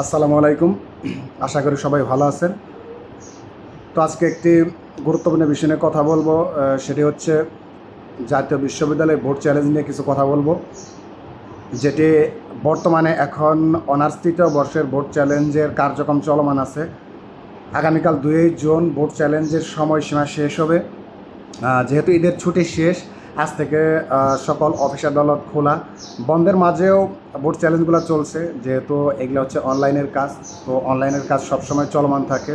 আসসালামু আলাইকুম। আশা করি সবাই ভালো আছেন। তো আজকে একটি গুরুত্বপূর্ণ বিষয় নিয়ে কথা বলবো। সেটি হচ্ছে জাতীয় বিশ্ববিদ্যালয় ভোট চ্যালেঞ্জ নিয়ে কিছু কথা বলবো, যেটি বর্তমানে এখন অনার্স তৃতীয় বর্ষের ভোট চ্যালেঞ্জের কার্যক্রম চলমান আছে। আগামীকাল 2 জুন ভোট চ্যালেঞ্জের সময়সীমা শেষ হবে। যেহেতু ঈদের ছুটি শেষ, আজ থেকে সকল অফিস আদালত খোলা। বন্ধের মাঝেও ভোট চ্যালেঞ্জগুলো চলছে, যেহেতু এগুলো হচ্ছে অনলাইনের কাজ। তো অনলাইনের কাজ সবসময় চলমান থাকে।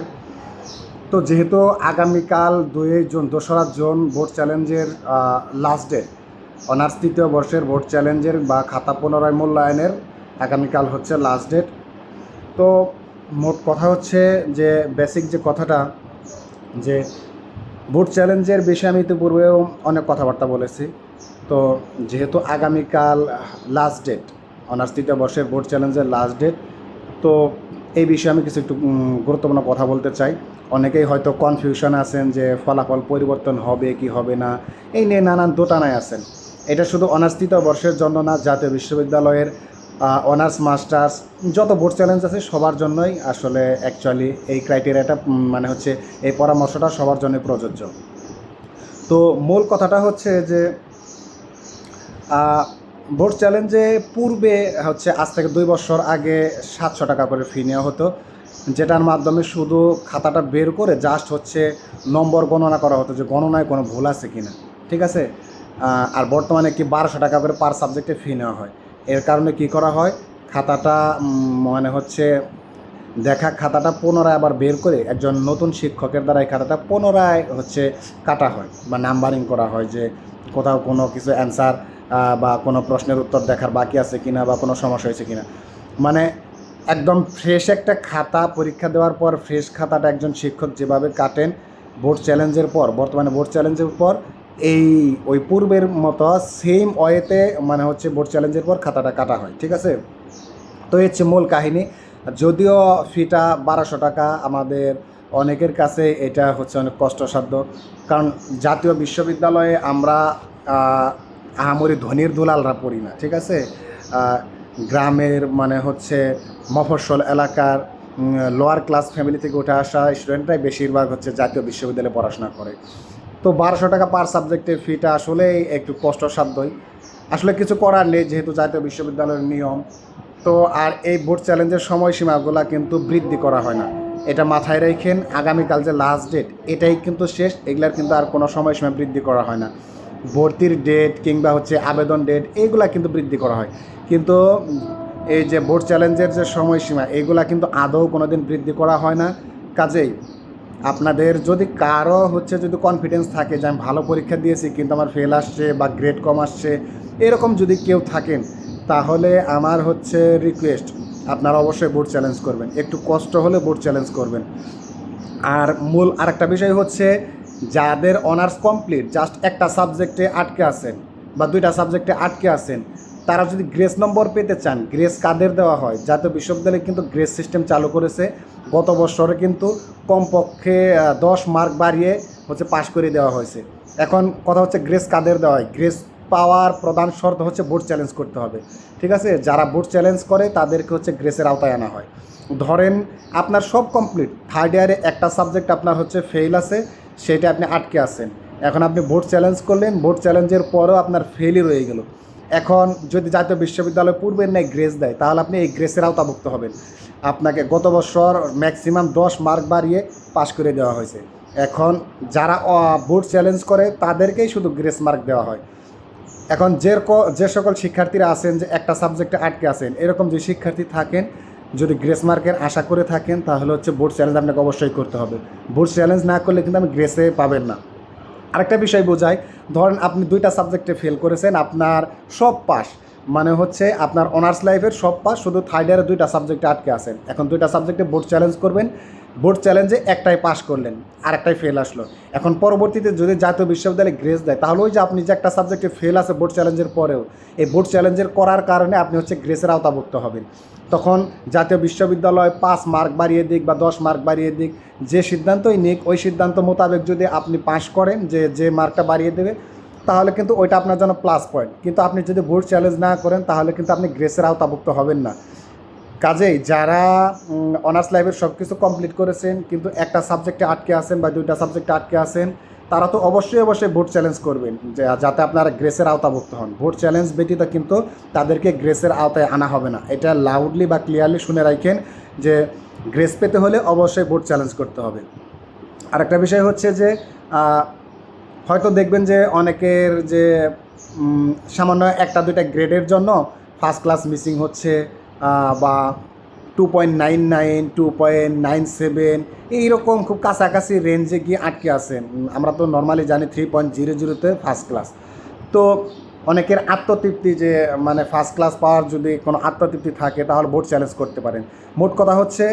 তো যেহেতু আগামীকাল 2 জুন 2রা জুন ভোট চ্যালেঞ্জের লাস্ট ডেট, অনার্স তৃতীয় বর্ষের ভোট চ্যালেঞ্জের বা খাতা পুনরায় মূল্যায়নের আগামীকাল হচ্ছে লাস্ট ডেট। তো মোট কথা হচ্ছে যে বেসিক যে কথাটা, যে ভোট চ্যালেঞ্জের বিষয়ে আমি ইতিপূর্বেও অনেক কথাবার্তা বলেছি। তো যেহেতু আগামীকাল লাস্ট ডেট, অনার্স তৃতীয় বর্ষের ভোট চ্যালেঞ্জের লাস্ট ডেট, তো এই বিষয়ে আমি কিছু একটু গুরুত্বপূর্ণ কথা বলতে চাই। অনেকেই হয়তো কনফিউশন আছেন যে ফলাফল পরিবর্তন হবে কি হবে না, এই নিয়ে নানান দোটানায় আছেন। এটা শুধু অনার্স তৃতীয় বর্ষের জন্য না, জাতীয় বিশ্ববিদ্যালয়ের অনার্স মাস্টার্স যত ভোট চ্যালেঞ্জ আছে সবার জন্যই আসলে অ্যাকচুয়ালি এই ক্রাইটেরিয়াটা, মানে হচ্ছে এই পরামর্শটা সবার জন্যই প্রযোজ্য। তো মূল কথাটা হচ্ছে যে ভোট চ্যালেঞ্জে পূর্বে হচ্ছে আজ থেকে 2 বছর আগে 700 টাকা করে ফি নেওয়া হতো, যেটার মাধ্যমে শুধু খাতাটা বের করে জাস্ট হচ্ছে নম্বর গণনা করা হতো যে গণনায় কোনো ভুল আছে কি না। ঠিক আছে। আর বর্তমানে কি 1200 টাকা করে পার সাবজেক্টে ফি নেওয়া হয়। এর কারণে কি করা হয়, খাতাটা মানে হচ্ছে খাতাটা পুনরায় আবার বের করে একজন নতুন শিক্ষকের দ্বারা এই খাতাটা পুনরায় হচ্ছে কাটা হয় বা নাম্বারিং করা হয়, যে কোথাও কোনো কিছু অ্যান্সার বা কোনো প্রশ্নের উত্তর দেখার বাকি আছে কিনা বা কোনো সমস্যা হয়েছে কিনা। মানে একদম ফ্রেশ একটা খাতা পরীক্ষা দেওয়ার পর ফ্রেশ খাতাটা একজন শিক্ষক যেভাবে কাটেন বোর্ড চ্যালেঞ্জের পর, বর্তমানে বোর্ড চ্যালেঞ্জের পর এই ওই পূর্বের মতো সেম ওয়েতে মানে হচ্ছে বোর্ড চ্যালেঞ্জের পর খাতাটা কাটা হয়। ঠিক আছে। তো এই হচ্ছে মূল কাহিনী। যদিও ফিটা 1200 টাকা, আমাদের অনেকের কাছে এটা হচ্ছে অনেক কষ্টসাধ্য, কারণ জাতীয় বিশ্ববিদ্যালয়ে আমরা আহামরি ধনির দুলালরা পড়ি না। ঠিক আছে। গ্রামের মানে হচ্ছে মফস্বল এলাকার লোয়ার ক্লাস ফ্যামিলি থেকে উঠে আসা স্টুডেন্টরাই বেশিরভাগ হচ্ছে জাতীয় বিশ্ববিদ্যালয়ে পড়াশোনা করে। তো 1200 টাকা পার সাবজেক্টের ফিটা আসলেই একটু কষ্টসাধ্যই। আসলে কিছু করার নেই, যেহেতু জাতীয় বিশ্ববিদ্যালয়ের নিয়ম। তো আর এই বোর্ড চ্যালেঞ্জের সময়সীমাগুলো কিন্তু বৃদ্ধি করা হয় না, এটা মাথায় রেখেন। আগামীকাল যে লাস্ট ডেট, এটাই কিন্তু শেষ। এগুলার কিন্তু আর কোনো সময়সীমা বৃদ্ধি করা হয় না। ভর্তির ডেট কিংবা হচ্ছে আবেদন ডেট এইগুলা কিন্তু বৃদ্ধি করা হয়, কিন্তু এই যে বোর্ড চ্যালেঞ্জের যে সময়সীমা এইগুলা কিন্তু আদৌ কোনো দিন বৃদ্ধি করা হয় না। কাজেই আপনাদের যদি কারো হচ্ছে যদি কনফিডেন্স থাকে যে আমি ভালো পরীক্ষা দিয়েছি কিন্তু আমার ফেল আসছে বা গ্রেড কম আসছে, এরকম যদি কেউ থাকেন, তাহলে আমার হচ্ছে রিকোয়েস্ট, আপনারা অবশ্যই বোর্ড চ্যালেঞ্জ করবেন, একটু কষ্ট হলে বোর্ড চ্যালেঞ্জ করবেন। আর মূল আরেকটা বিষয় হচ্ছে, যাদের অনার্স কমপ্লিট জাস্ট একটা সাবজেক্টে আটকে আছেন বা 2টা সাবজেক্টে আটকে আছেন, তারা যদি গ্রেস নম্বর পেতে চান, গ্রেস কাদের দেওয়া হয়, জাতীয় বিশ্ববিদ্যালয় কিন্তু গ্রেস সিস্টেম চালু করেছে। গত বছরে কিন্তু কমপক্ষে 10 মার্ক বাড়িয়ে হচ্ছে পাশ করে দেওয়া হয়েছে। এখন কথা হচ্ছে গ্রেস কাদের দেওয়া হয়, গ্রেস পাওয়ার প্রধান শর্ত হচ্ছে বোর্ড চ্যালেঞ্জ করতে হবে। ঠিক আছে। যারা বোর্ড চ্যালেঞ্জ করে তাদেরকে হচ্ছে গ্রেসের আওতায় আনা হয়। ধরেন আপনার সব কমপ্লিট, থার্ড ইয়ারে একটা সাবজেক্ট আপনার হচ্ছে ফেল আছে, সেটা আপনি আটকে আছেন। এখন আপনি বোর্ড চ্যালেঞ্জ করলেন, বোর্ড চ্যালেঞ্জের পরেও আপনার ফেলই রয়ে গেল। এখন যদি জাতীয় বিশ্ববিদ্যালয় পূর্বের ন্যায় গ্রেস দেয়, তাহলে আপনি এই গ্রেসের আওতাভুক্ত হবেন। আপনাকে গত বছর ম্যাক্সিমাম 10 মার্ক বাড়িয়ে পাশ করে দেওয়া হয়েছে। এখন যারা বোর্ড চ্যালেঞ্জ করে তাদেরকেই শুধু গ্রেস মার্ক দেওয়া হয়। এখন যে সকল শিক্ষার্থীরা আছেন যে একটা সাবজেক্টে আটকে আছেন, এরকম যে শিক্ষার্থী থাকেন, যদি গ্রেস মার্কের আশা করে থাকেন, তাহলে হচ্ছে বোর্ড চ্যালেঞ্জ আপনাকে অবশ্যই করতে হবে। বোর্ড চ্যালেঞ্জ না করলে কিন্তু আমি গ্রেসে পাবেন না। আরেকটা বিষয় বোঝাই, ধরেন আপনি 2টা সাবজেক্টে ফেল করেছেন, আপনার সব পাস, মানে হচ্ছে আপনার অনার্স লাইফের সব পাস, শুধু থার্ড ইয়ারে 2টা সাবজেক্টে আটকে আছেন। এখন 2টা সাবজেক্টে বোর্ড চ্যালেঞ্জ করবেন, বোর্ড চ্যালেঞ্জে একটাই পাস করলেন আর একটাই ফেল আসলো। এখন পরবর্তীতে যদি জাতীয় বিশ্ববিদ্যালয়ে গ্রেস দেয়, তাহলে ওই যে আপনি যে একটা সাবজেক্টে ফেল আছে বোর্ড চ্যালেঞ্জের পরেও, এই বোর্ড চ্যালেঞ্জের করার কারণে আপনি হচ্ছে গ্রেসের আওতাভুক্ত হবেন। তখন জাতীয় বিশ্ববিদ্যালয় 5 মার্ক বাড়িয়ে দিক বা 10 মার্ক বাড়িয়ে দিক, যে সিদ্ধান্তই নিক, ওই সিদ্ধান্ত মোতাবেক যদি আপনি পাস করেন, যে মার্কটা বাড়িয়ে দেবে, তাহলে কিন্তু ওইটা আপনার জন্য প্লাস পয়েন্ট। কিন্তু আপনি যদি বোর্ড চ্যালেঞ্জ না করেন, তাহলে কিন্তু আপনি গ্রেসের আওতাভুক্ত হবেন না। কাজেই যারা অনার্স লাইফের সব কিছু কমপ্লিট করেছেন কিন্তু একটা সাবজেক্টে আটকে আছেন বা দুইটা সাবজেক্টে আটকে আছেন, তারা তো অবশ্যই বোর্ড চ্যালেঞ্জ করবেন যাতে আপনারা গ্রেসের আওতাভুক্ত হন। বোর্ড চ্যালেঞ্জ ব্যতীত কিন্তু তাদেরকে গ্রেসের আওতায় আনা হবে না। এটা লাউডলি বা ক্লিয়ারলি শুনে রাখেন যে গ্রেস পেতে হলে অবশ্যই বোর্ড চ্যালেঞ্জ করতে হবে। আরেকটা বিষয় হচ্ছে যে হয়তো দেখবেন যে অনেকের যে সামান্য একটা দুইটা গ্রেডের জন্য ফার্স্ট ক্লাস মিসিং হচ্ছে, বা 2.99, 2.97 এইরকম খুব কাছাকাছি রেঞ্জে গিয়ে আটকে আছেন। আমরা তো নর্মালি জানি 3.00-তে ফার্স্ট ক্লাস। তো অনেকের আত্মতৃপ্তি যে মানে ফার্স্ট ক্লাস পাওয়ার যদি কোনো আত্মতৃপ্তি থাকে তাহলে বোর্ড চ্যালেঞ্জ করতে পারেন। মোট কথা হচ্ছে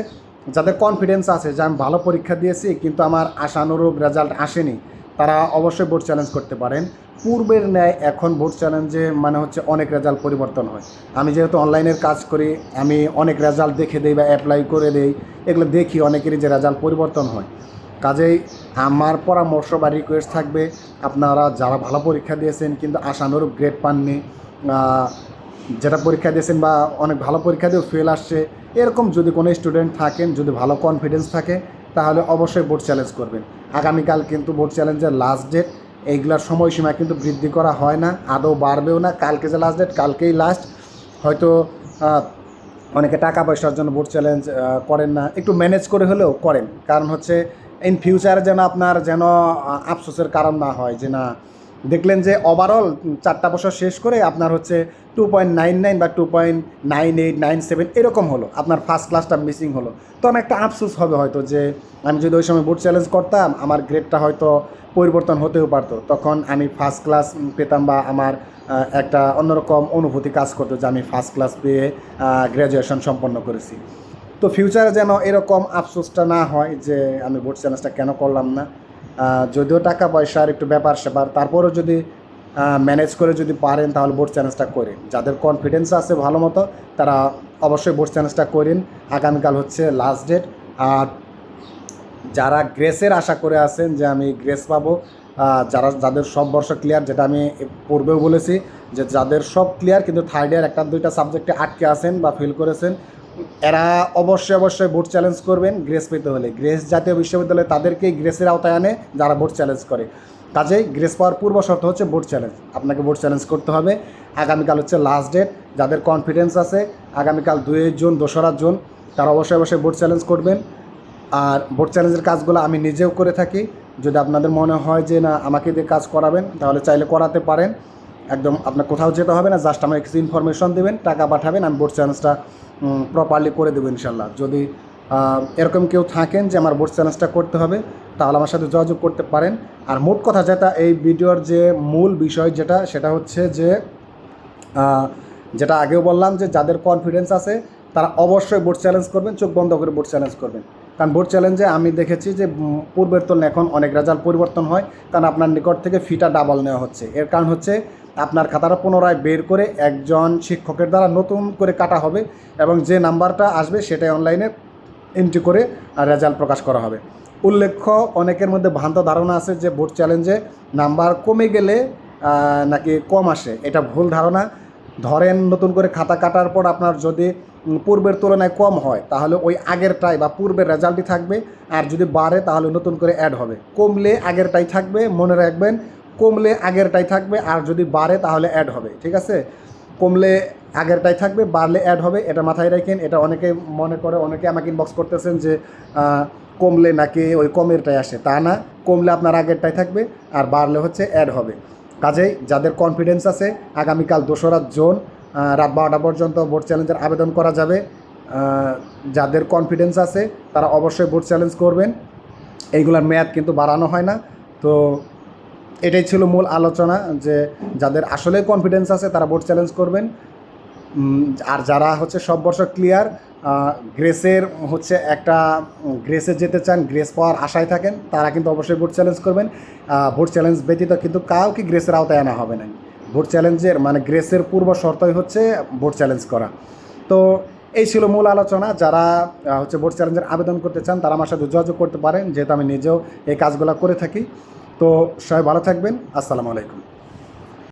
যাদের কনফিডেন্স আছে যে আমি ভালো পরীক্ষা দিয়েছি কিন্তু আমার আশানুরূপ রেজাল্ট আসেনি, তারা অবশ্যই বোর্ড চ্যালেঞ্জ করতে পারেন। পূর্বের ন্যায় এখন বোর্ড চ্যালেঞ্জে মানে হচ্ছে অনেক রেজাল্ট পরিবর্তন হয়। আমি যেহেতু অনলাইনের কাজ করি, আমি অনেক রেজাল্ট দেখে দেই বা অ্যাপ্লাই করে দেই, এগুলো দেখি অনেকেরই যে রেজাল্ট পরিবর্তন হয়। কাজেই আমার পরামর্শ বা রিকোয়েস্ট থাকবে, আপনারা যারা ভালো পরীক্ষা দিয়েছেন কিন্তু আশানুরূপ গ্রেড পাননি, যেটা পরীক্ষা দিয়েছেন বা অনেক ভালো পরীক্ষা দিয়েও ফেল আসছে, এরকম যদি কোনো স্টুডেন্ট থাকেন, যদি ভালো কনফিডেন্স থাকে, তাহলে অবশ্যই বোর্ড চ্যালেঞ্জ করবেন। আগামীকাল কিন্তু বোর্ড চ্যালেঞ্জের লাস্ট ডেট, এইগুলার সময়সীমা কিন্তু বৃদ্ধি করা হয় না, আদৌ বাড়বেও না। কালকে যে লাস্ট ডেট, কালকেই লাস্ট। হয়তো অনেকে টাকা পয়সার জন্য বোর্ড চ্যালেঞ্জ করেন না, একটু ম্যানেজ করে হলেও করেন। কারণ হচ্ছে ইন ফিউচারে যেন আপনার আফসোসের কারণ না হয় যে না দেখলেন যে ওভারঅল 4টা বছর শেষ করে আপনার হচ্ছে 2.99 বা 2.98, 97 এরকম হলো, আপনার ফার্স্ট ক্লাসটা মিসিং হলো, তখন একটা আফসোস হবে হয়তো যে আমি যদি ওই সময় বোর্ড চ্যালেঞ্জ করতাম আমার গ্রেডটা হয়তো পরিবর্তন হতেও পারতো, তখন আমি ফার্স্ট ক্লাস পেতাম বা আমার একটা অন্যরকম অনুভূতি কাজ করতো যে আমি ফার্স্ট ক্লাস পেয়ে গ্র্যাজুয়েশন সম্পন্ন করেছি। তো ফিউচারে যেন এরকম আফসোসটা না হয় যে আমি বোর্ড চ্যালেঞ্জটা কেন করলাম না। যদিও টাকা পয়সার একটু ব্যাপার স্যাপার, তারপরেও যদি ম্যানেজ করে যদি পারেন তাহলে বোর্ড চ্যালেঞ্জটা করেন। যাদের কনফিডেন্স আছে ভালো মতো তারা অবশ্যই বোর্ড চ্যালেঞ্জটা করেন। আগামীকাল হচ্ছে লাস্ট ডেট। আর যারা গ্রেসের আশা করে আছেন যে আমি গ্রেস পাবো, যাদের সব বর্ষ ক্লিয়ার, যেটা আমি পূর্বেও বলেছি যে যাদের সব ক্লিয়ার কিন্তু থার্ড ইয়ার একটা দুইটা সাবজেক্টে আটকে আছেন বা ফেল করেছেন, এরা অবশ্যই বোর্ড চ্যালেঞ্জ করবেন গ্রেস পেতে হলে। গ্রেস জাতীয় বিশ্ববিদ্যালয় তাদেরকেই গ্রেসের আওতায় আনে যারা বোর্ড চ্যালেঞ্জ করে। কাজেই গ্রেস পাওয়ার পূর্ব শর্ত হচ্ছে বোর্ড চ্যালেঞ্জ। আপনাকে বোর্ড চ্যালেঞ্জ করতে হবে। আগামীকাল হচ্ছে লাস্ট ডেট। যাদের কনফিডেন্স আছে আগামীকাল 2 জুন 2রা জুন তারা অবশ্যই বোর্ড চ্যালেঞ্জ করবেন। আর বোর্ড চ্যালেঞ্জের কাজগুলো আমি নিজেও করে থাকি। যদি আপনাদের মনে হয় যে না আমাকে দিয়ে কাজ করাবেন তাহলে চাইলে করাতে পারেন। একদম আপনার কোথাও যেতে হবে না, জাস্ট আমাকে কিছু ইনফরমেশন দেবেন, টাকা পাঠাবেন, আমি বোর্ড চ্যালেঞ্জটা প্রপারলি করে দেবো ইনশাল্লাহ। যদি এরকম কেউ থাকেন যে আমার বোর্ড চ্যালেঞ্জটা করতে হবে তাহলে আমার সাথে যোগাযোগ করতে পারেন। আর মোট কথা যেটা এই ভিডিওর যে মূল বিষয় সেটা হচ্ছে যে যেটা আগেও বললাম যে যাদের কনফিডেন্স আছে তারা অবশ্যই বোর্ড চ্যালেঞ্জ করবেন, চোখ বন্ধ করে বোর্ড চ্যালেঞ্জ করবেন। কারণ বোর্ড চ্যালেঞ্জে আমি দেখেছি যে পূর্বের তুলনায় এখন অনেক রেজাল্ট পরিবর্তন হয়, কারণ আপনার নিকট থেকে ফিটা ডাবল নেওয়া হচ্ছে। এর কারণ হচ্ছে আপনার খাতাটা পুনরায় বের করে একজন শিক্ষকের দ্বারা নতুন করে কাটা হবে এবং যে নাম্বারটা আসবে সেটাই অনলাইনে এন্ট্রি করে রেজাল্ট প্রকাশ করা হবে। উল্লেখ্য অনেকের মধ্যে ভ্রান্ত ধারণা আছে যে বোর্ড চ্যালেঞ্জে নাম্বার কমে গেলে নাকি কম আসে, এটা ভুল ধারণা। ধরেন নতুন করে খাতা কাটার পর আপনার যদি পূর্বের তুলনায় কম হয় তাহলে ওই আগেরটাই বা পূর্বের রেজাল্টই থাকবে, আর যদি বাড়ে তাহলে নতুন করে অ্যাড হবে। কমলে আগেরটাই থাকবে, মনে রাখবেন, কমলে আগেরটাই থাকবে, আর যদি বাড়ে তাহলে অ্যাড হবে। ঠিক আছে, কমলে আগেরটাই থাকবে, বাড়লে অ্যাড হবে, এটা মাথায় রাখেন। এটা অনেকে মনে করে, অনেকে আমাকে ইনবক্স করতেছেন যে কমলে নাকি ওই কমেরটাই আসে, তা না, কমলে আপনার আগেরটাই থাকবে আর বাড়লে হচ্ছে অ্যাড হবে। কাজেই যাদের কনফিডেন্স আছে আগামীকাল 2রা জুন রাত 12টা পর্যন্ত বোর্ড চ্যালেঞ্জের আবেদন করা যাবে। যাদের কনফিডেন্স আছে তারা অবশ্যই বোর্ড চ্যালেঞ্জ করবেন। এইগুলোর মেয়াদ কিন্তু বাড়ানো হয় না। তো এটাই ছিল মূল আলোচনা যে যাদের আসলে কনফিডেন্স আছে তারা বোর্ড চ্যালেঞ্জ করবেন। আর যারা হচ্ছে সব বর্ষ ক্লিয়ার, গ্রেসের হচ্ছে একটা গ্রেসে যেতে চান, গ্রেস পাওয়ার আশায় থাকেন, তারা কিন্তু অবশ্যই বোর্ড চ্যালেঞ্জ করবেন। বোর্ড চ্যালেঞ্জ ব্যতীত কিন্তু কাউকে গ্রেসের আওতায় আনা হবে না। বোর্ড চ্যালেঞ্জের মানে গ্রেসের পূর্ব শর্তই হচ্ছে বোর্ড চ্যালেঞ্জ করা। তো এই ছিল মূল আলোচনা। যারা হচ্ছে বোর্ড চ্যালেঞ্জের আবেদন করতে চান তারা আমার সাথে যোগাযোগ করতে পারেন, যেহেতু আমি নিজেও এই কাজগুলো করে থাকি। তো সবাই ভালো থাকবেন। আসসালামু আলাইকুম।